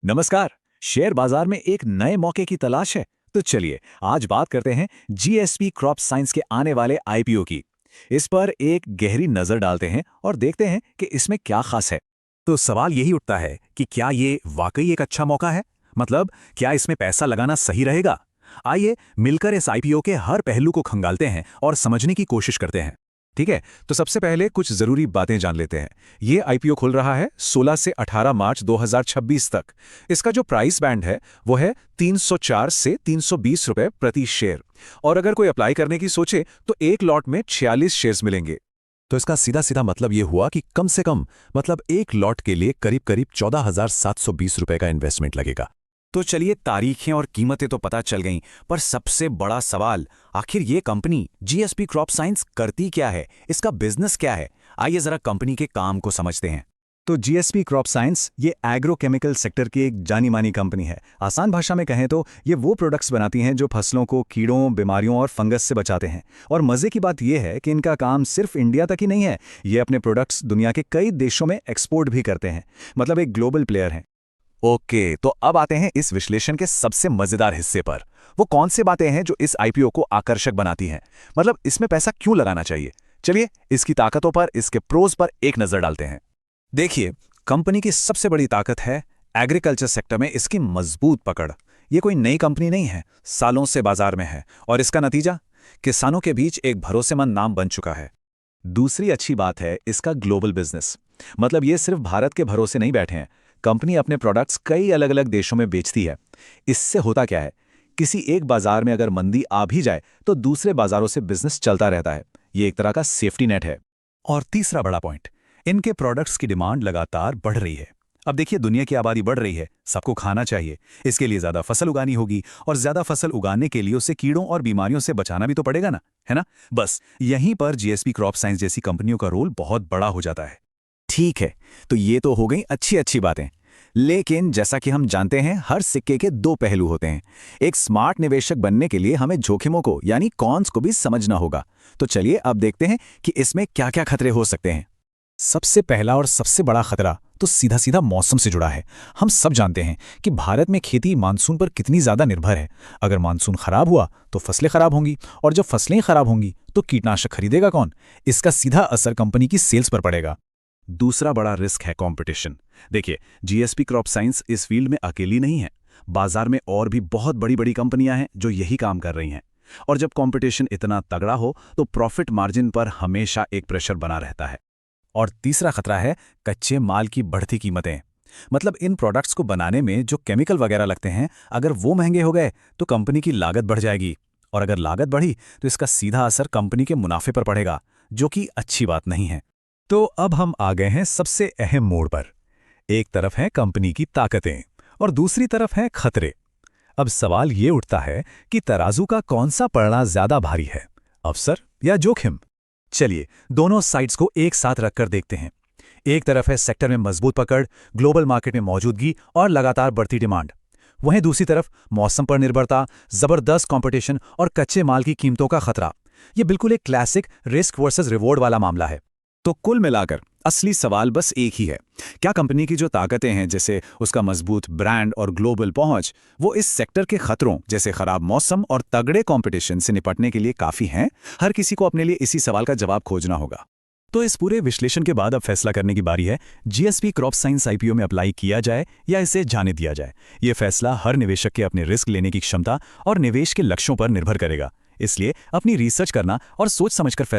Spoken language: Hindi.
नमस्कार। शेयर बाजार में एक नए मौके की तलाश है, तो चलिए आज बात करते हैं जीएसपी क्रॉप साइंस के आने वाले आईपीओ की। इस पर एक गहरी नजर डालते हैं और देखते हैं कि इसमें क्या खास है। तो सवाल यही उठता है कि क्या ये वाकई एक अच्छा मौका है? मतलब क्या इसमें पैसा लगाना सही रहेगा? आइए मिलकर इस आईपीओ के हर पहलू को खंगालते हैं और समझने की कोशिश करते हैं। ठीक है, तो सबसे पहले कुछ जरूरी बातें जान लेते हैं। ये आईपीओ खुल रहा है 16 से 18 मार्च 2026 तक। इसका जो प्राइस बैंड है वो है 304 से 320 रुपए प्रति शेयर। और अगर कोई अप्लाई करने की सोचे तो एक लॉट में 46 शेयर्स मिलेंगे। तो इसका सीधा सीधा मतलब ये हुआ कि कम से कम मतलब एक लॉट के लिए करीब करीब 14,720 रुपए का इन्वेस्टमेंट लगेगा। तो चलिए, तारीखें और कीमतें तो पता चल गईं, पर सबसे बड़ा सवाल, आखिर ये कंपनी जीएसपी क्रॉप साइंस करती क्या है, इसका बिजनेस क्या है? आइए जरा कंपनी के काम को समझते हैं। तो जीएसपी क्रॉप साइंस ये एग्रोकेमिकल सेक्टर की एक जानी मानी कंपनी है। आसान भाषा में कहें तो ये वो प्रोडक्ट्स बनाती हैं जो फसलों को कीड़ों, बीमारियों और फंगस से बचाते हैं। और मजे की बात यह है कि इनका काम सिर्फ इंडिया तक ही नहीं है, ये अपने प्रोडक्ट्स दुनिया के कई देशों में एक्सपोर्ट भी करते हैं। मतलब एक ग्लोबल प्लेयर हैं। ओके, तो अब आते हैं इस विश्लेषण के सबसे मजेदार हिस्से पर। वो कौन सी बातें हैं जो इस आईपीओ को आकर्षक बनाती हैं? मतलब इसमें पैसा क्यों लगाना चाहिए? चलिए इसकी ताकतों पर, इसके प्रोज पर एक नजर डालते हैं। देखिए, कंपनी की सबसे बड़ी ताकत है एग्रीकल्चर सेक्टर में इसकी मजबूत पकड़। ये कोई नई कंपनी नहीं है, सालों से बाजार में है, और इसका नतीजा किसानों के बीच एक भरोसेमंद नाम बन चुका है। दूसरी अच्छी बात है इसका ग्लोबल बिजनेस। मतलब ये सिर्फ भारत के भरोसे नहीं बैठे हैं, कंपनी अपने प्रोडक्ट्स कई अलग अलग देशों में बेचती है। इससे होता क्या है, किसी एक बाजार में अगर मंदी आ भी जाए तो दूसरे बाजारों से बिजनेस चलता रहता है। ये एक तरह का सेफ्टी नेट है। और तीसरा बड़ा पॉइंट, इनके प्रोडक्ट्स की डिमांड लगातार बढ़ रही है। अब देखिए, दुनिया की आबादी बढ़ रही है, सबको खाना चाहिए। इसके लिए ज्यादा फसल उगानी होगी, और ज्यादा फसल उगाने के लिए उसे कीड़ों और बीमारियों से बचाना भी तो पड़ेगा ना, है ना? बस यहीं पर जीएसपी क्रॉप साइंस जैसी कंपनियों का रोल बहुत बड़ा हो जाता है। ठीक है, तो ये तो हो गई अच्छी अच्छी बातें। लेकिन जैसा कि हम जानते हैं, हर सिक्के के दो पहलू होते हैं। एक स्मार्ट निवेशक बनने के लिए हमें जोखिमों को यानी कॉन्स को भी समझना होगा। तो चलिए अब देखते हैं कि इसमें क्या क्या खतरे हो सकते हैं। सबसे पहला और सबसे बड़ा खतरा तो सीधा सीधा मौसम से जुड़ा है। हम सब जानते हैं कि भारत में खेती मानसून पर कितनी ज्यादा निर्भर है। अगर मानसून खराब हुआ तो फसलें खराब होंगी, और जब फसलें खराब होंगी तो कीटनाशक खरीदेगा कौन? इसका सीधा असर कंपनी की सेल्स पर पड़ेगा। दूसरा बड़ा रिस्क है कंपटीशन। देखिए, जीएसपी क्रॉप साइंस इस फील्ड में अकेली नहीं है। बाजार में और भी बहुत बड़ी बड़ी कंपनियां हैं जो यही काम कर रही हैं। और जब कंपटीशन इतना तगड़ा हो तो प्रॉफिट मार्जिन पर हमेशा एक प्रेशर बना रहता है। और तीसरा खतरा है कच्चे माल की बढ़ती कीमतें। मतलब इन प्रोडक्ट्स को बनाने में जो केमिकल वगैरह लगते हैं, अगर वो महंगे हो गए तो कंपनी की लागत बढ़ जाएगी। और अगर लागत बढ़ी तो इसका सीधा असर कंपनी के मुनाफे पर पड़ेगा, जो कि अच्छी बात नहीं है। तो अब हम आ गए हैं सबसे अहम मोड़ पर। एक तरफ है कंपनी की ताकतें और दूसरी तरफ है खतरे। अब सवाल ये उठता है कि तराजू का कौन सा पड़ना ज्यादा भारी है, अवसर या जोखिम? चलिए दोनों साइड्स को एक साथ रखकर देखते हैं। एक तरफ है सेक्टर में मजबूत पकड़, ग्लोबल मार्केट में मौजूदगी और लगातार बढ़ती डिमांड। वहीं दूसरी तरफ मौसम पर निर्भरता, जबरदस्त कंपटीशन और कच्चे माल की कीमतों का खतरा। यह बिल्कुल एक क्लासिक रिस्क वर्सेस रिवॉर्ड वाला मामला है। तो कुल मिलाकर असली सवाल बस एक ही है, क्या कंपनी की जो ताकतें हैं, जैसे उसका मजबूत ब्रांड और ग्लोबल पहुंच, वो इस सेक्टर के खतरों जैसे खराब मौसम और तगड़े कंपटीशन से निपटने के लिए काफी हैं? हर किसी को अपने लिए इसी सवाल का जवाब खोजना होगा। तो इस पूरे विश्लेषण के बाद अब फैसला करने की बारी है, जीएसपी क्रॉप साइंस आईपीओ में अप्लाई किया जाए या इसे जाने दिया जाए। यह फैसला हर निवेशक के अपने रिस्क लेने की क्षमता और निवेश के लक्ष्यों पर निर्भर करेगा। इसलिए अपनी रिसर्च करना और सोच समझकर फैसला